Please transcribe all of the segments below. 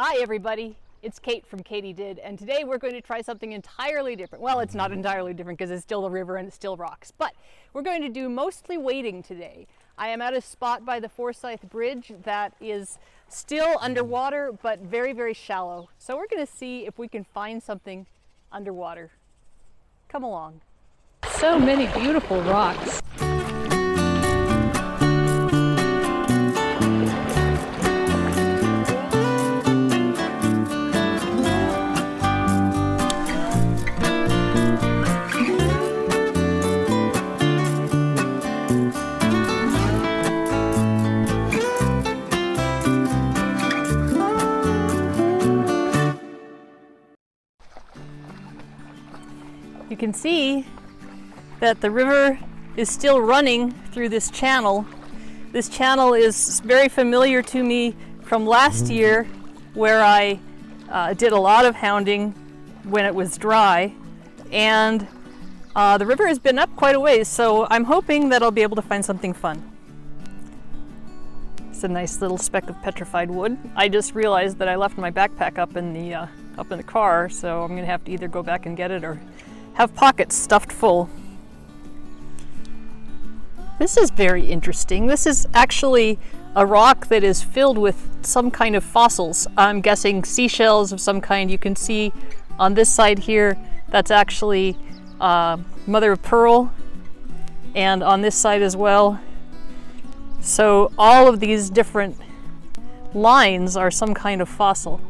Hi everybody, it's Kate from KatyDid, and today we're going to try something entirely different. Well, it's not entirely different because it's still the river and it's still rocks, but we're going to do mostly wading today. I am at a spot by the Forsyth Bridge that is still underwater, but very, very shallow. So we're going to see if we can find something underwater. Come along. So many beautiful rocks. You can see that the river is still running through this channel. This channel is very familiar to me from last year, where I did a lot of hounding when it was dry, and the river has been up quite a ways, so I'm hoping that I'll be able to find something fun. It's a nice little speck of petrified wood. I just realized that I left my backpack up in the car, so I'm gonna have to either go back and get it or have pockets stuffed full. This is very interesting. This is actually a rock that is filled with some kind of fossils. I'm guessing seashells of some kind. You can see on this side here, that's actually mother of pearl, and on this side as well. So all of these different lines are some kind of fossil.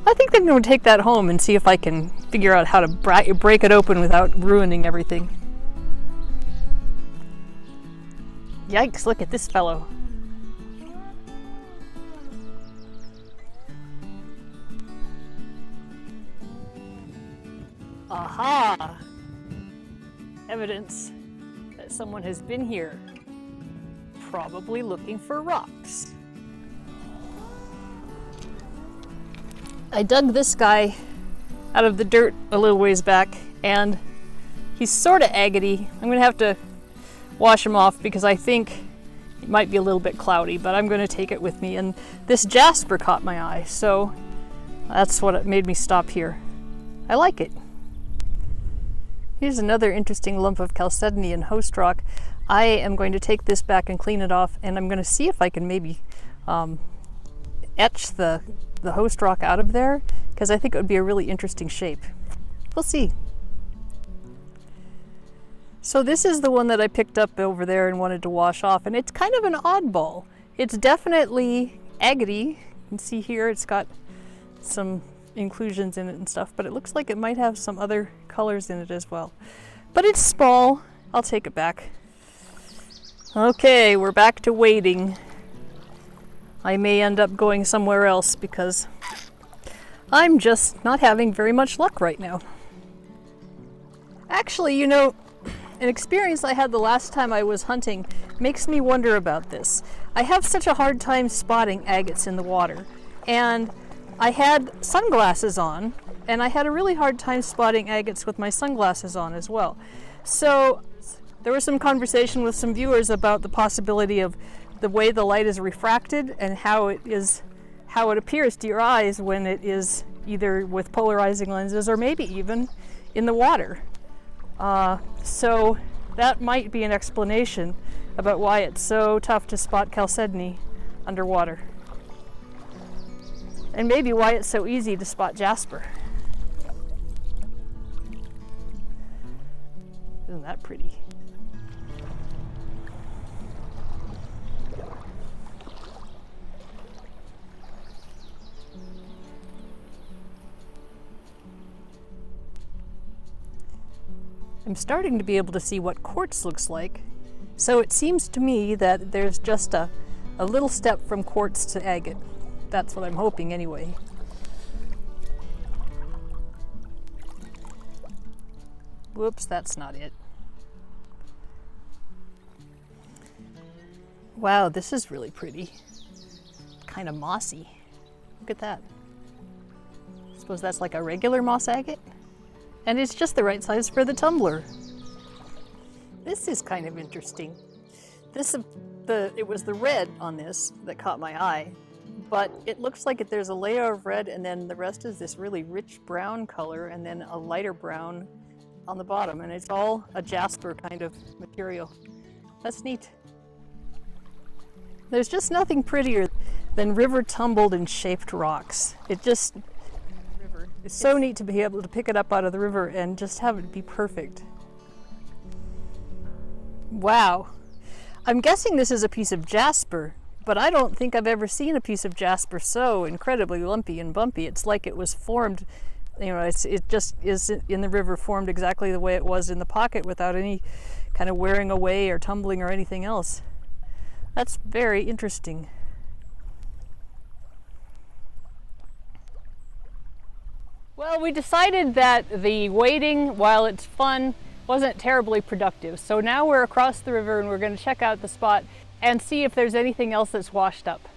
I think I'm going to take that home and see if I can figure out how to break it open without ruining everything. Yikes, look at this fellow. Aha! Evidence that someone has been here, probably looking for rocks. I dug this guy out of the dirt a little ways back, and he's sort of agate-y. I'm going to have to wash him off because I think it might be a little bit cloudy, but I'm going to take it with me. And this jasper caught my eye, so that's what made me stop here. I like it. Here's another interesting lump of chalcedony host rock. I am going to take this back and clean it off, and I'm going to see if I can maybe etch the host rock out of there, because I think it would be a really interesting shape. We'll see. So this is the one that I picked up over there and wanted to wash off, and it's kind of an oddball. It's definitely agate-y. You can see here it's got some inclusions in it and stuff, but it looks like it might have some other colors in it as well. But it's small. I'll take it back. Okay, we're back to wading. I may end up going somewhere else because I'm just not having very much luck right now. Actually, you know, an experience I had the last time I was hunting makes me wonder about this. I have such a hard time spotting agates in the water, and I had sunglasses on, and I had a really hard time spotting agates with my sunglasses on as well. So there was some conversation with some viewers about the possibility of the way the light is refracted and how it appears to your eyes when it is either with polarizing lenses or maybe even in the water. So that might be an explanation about why it's so tough to spot chalcedony underwater. And maybe why it's so easy to spot jasper. Isn't that pretty? I'm starting to be able to see what quartz looks like, so it seems to me that there's just a little step from quartz to agate. That's what I'm hoping anyway. Whoops, that's not it. Wow, this is really pretty. Kind of mossy. Look at that. I suppose that's like a regular moss agate? And it's just the right size for the tumbler. This is kind of interesting. It was the red on this that caught my eye, but it looks like there's a layer of red and then the rest is this really rich brown color and then a lighter brown on the bottom, and it's all a jasper kind of material. That's neat. There's just nothing prettier than river tumbled and shaped rocks. It's so neat to be able to pick it up out of the river and just have it be perfect. Wow. I'm guessing this is a piece of jasper, but I don't think I've ever seen a piece of jasper so incredibly lumpy and bumpy. It's like it was formed, you know, it just is in the river, formed exactly the way it was in the pocket without any kind of wearing away or tumbling or anything else. That's very interesting. Well, we decided that the wading, while it's fun, wasn't terribly productive. So now we're across the river and we're going to check out the spot and see if there's anything else that's washed up.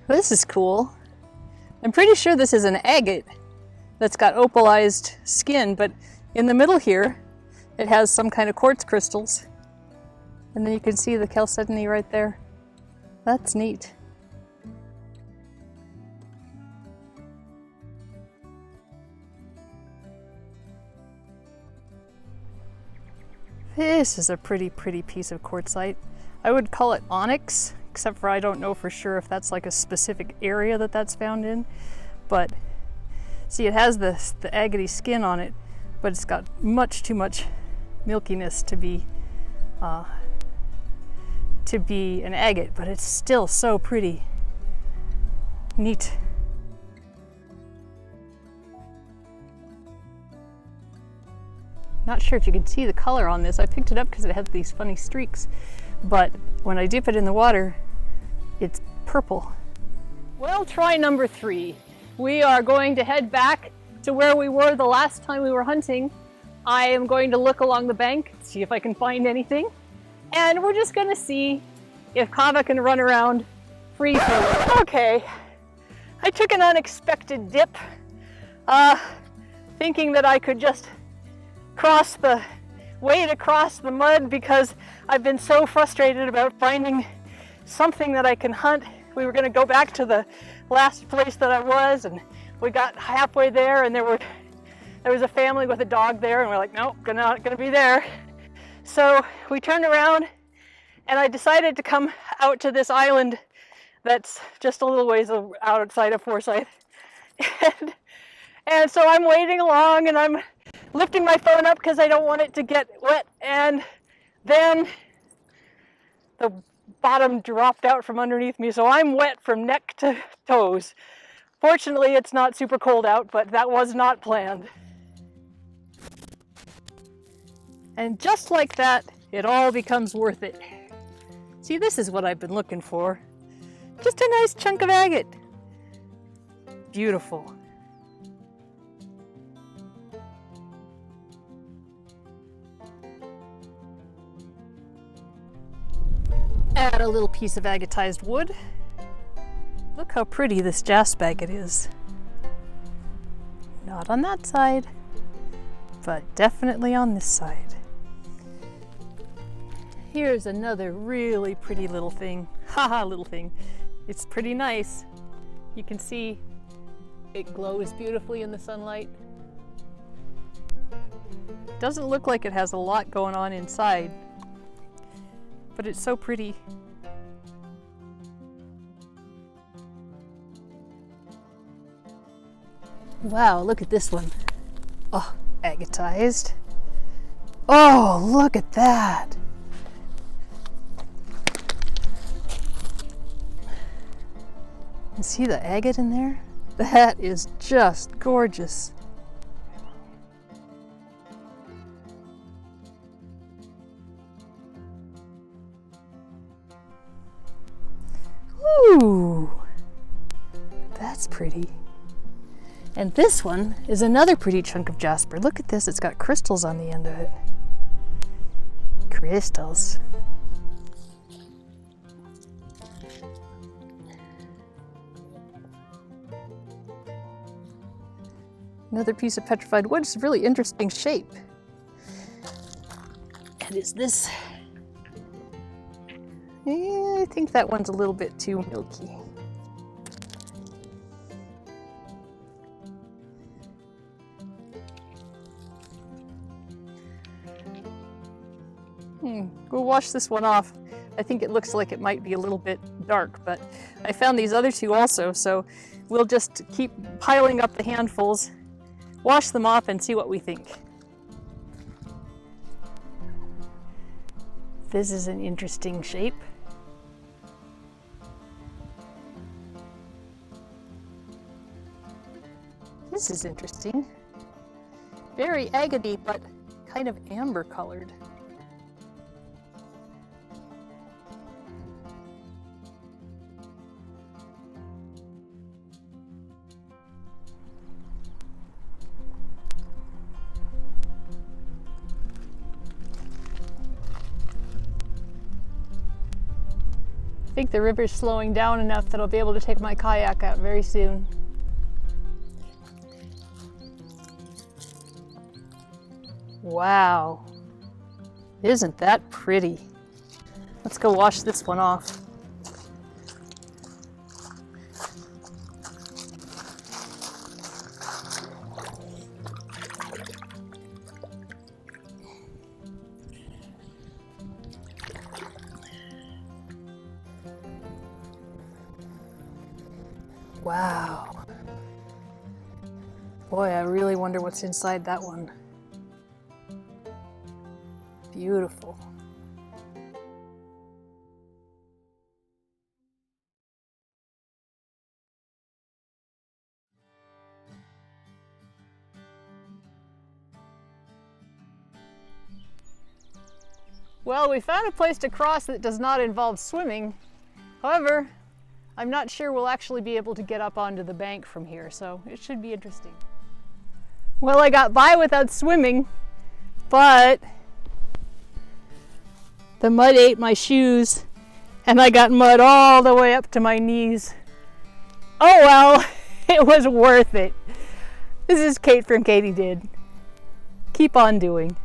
This is cool. I'm pretty sure this is an agate that's got opalized skin, but in the middle here it has some kind of quartz crystals. And then you can see the chalcedony right there. That's neat. This is a pretty piece of quartzite. I would call it onyx, except for I don't know for sure if that's like a specific area that that's found in. But see, it has the agate skin on it, but it's got much too much milkiness to be an agate, but it's still so pretty. Neat. Not sure if you can see the color on this. I picked it up because it has these funny streaks, but when I dip it in the water, it's purple. Well, try number 3. We are going to head back to where we were the last time we were hunting. I am going to look along the bank, see if I can find anything, and we're just going to see if Kava can run around free for a little. Okay, I took an unexpected dip, thinking that I could just wade across the mud because I've been so frustrated about finding something that I can hunt. We were going to go back to the last place that I was, and we got halfway there, and there was a family with a dog there, and we're like, nope, not gonna be there. So we turned around, and I decided to come out to this island that's just a little ways outside of Forsyth. And so I'm wading along, and I'm lifting my phone up because I don't want it to get wet, and then the bottom dropped out from underneath me, so I'm wet from neck to toes. Fortunately, it's not super cold out, but that was not planned. And just like that, it all becomes worth it. See, this is what I've been looking for. Just a nice chunk of agate. Beautiful. Add a little piece of agatized wood. Look how pretty this jasp agate is. Not on that side, but definitely on this side. Here's another really pretty little thing. Haha, little thing. It's pretty nice. You can see it glows beautifully in the sunlight. Doesn't look like it has a lot going on inside, but it's so pretty. Wow, look at this one. Oh, agatized. Oh, look at that. You see the agate in there? That is just gorgeous. Ooh, that's pretty. And this one is another pretty chunk of jasper. Look at this, it's got crystals on the end of it. Crystals. Another piece of petrified wood. It's a really interesting shape. And is this? I think that one's a little bit too milky. We'll wash this one off. I think it looks like it might be a little bit dark, but I found these other two also, so we'll just keep piling up the handfuls, wash them off, and see what we think. This is an interesting shape. This is interesting. Very agate, but kind of amber colored. I think the river's slowing down enough that I'll be able to take my kayak out very soon. Wow, isn't that pretty? Let's go wash this one off. Wow. Boy, I really wonder what's inside that one. Beautiful. Well, we found a place to cross that does not involve swimming. However, I'm not sure we'll actually be able to get up onto the bank from here, so it should be interesting. Well, I got by without swimming, but the mud ate my shoes, and I got mud all the way up to my knees. Oh well, it was worth it. This is Kate from KatyDid. Keep on doing.